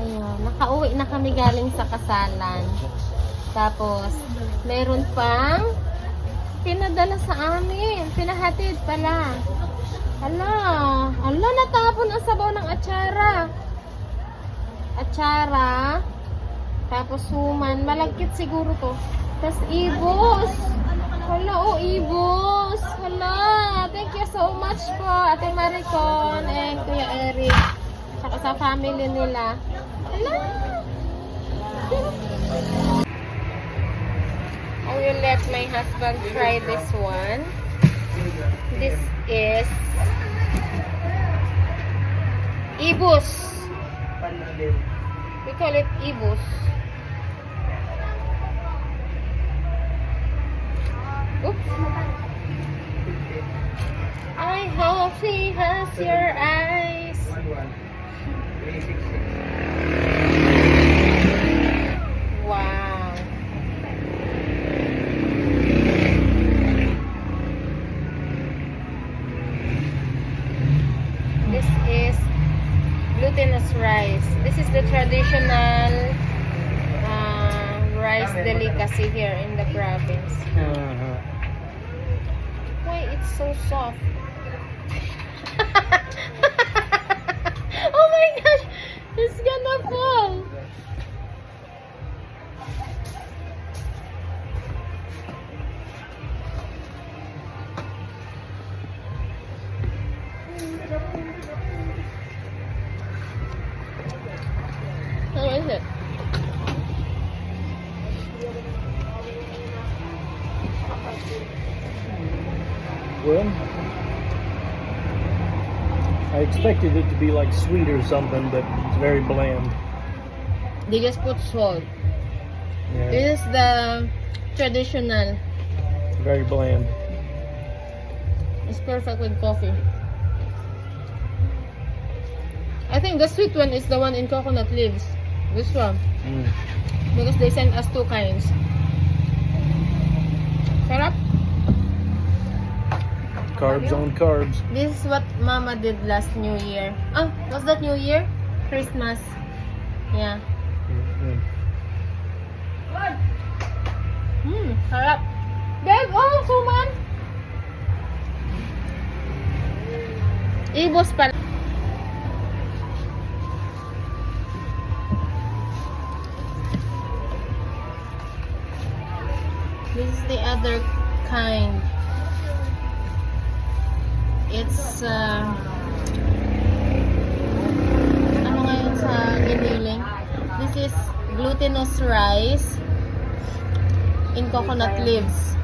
Ayun, nakauwi na kami galing sa kasalan. Tapos, meron pang pinadala sa amin. Pinahatid pala. Ala, natapon ang sabaw ng atsara. Atsara. Tapos suman. Malagkit siguro to. Tapos ibos. Hala, ibos. Hala, thank you so much po, Ate Maricon and Kuya Eric. Saka sa family nila. Hala. I will let my husband try this one. This is ibos. We call it ibos. Oops. I hope she has your eyes. Wow. This is glutinous rice. This is the traditional rice delicacy here in the province. Why it's so soft? Oh my gosh! It's gonna fall! How is it? Well, I expected it to be like sweet or something, but it's very bland. They just put salt. Yeah, This is the traditional. very bland. It's perfect with coffee. I think the sweet one is the one in coconut leaves. This one. Because they sent us two kinds. Sarap. Carbs on carbs. This is what Mama did last New Year. Oh, was that New Year? Christmas. Yeah. Sarap. Babe, oh, suman. Ibos pala. This is the other kind. It's ano ngayon sa giniling? This is glutinous rice in coconut leaves.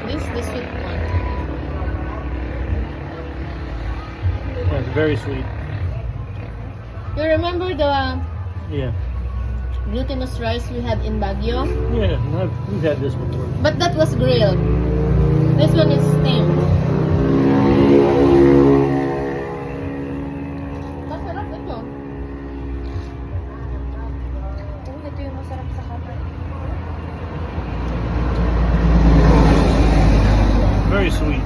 This is the sweet one. Yeah, it's very sweet. You remember the Yeah. glutinous rice we had in Baguio? Yeah, we've had this before. But that was grilled. This one is steamed. Masarap ito. Oh, ito yung masarap sa kapal. Very sweet.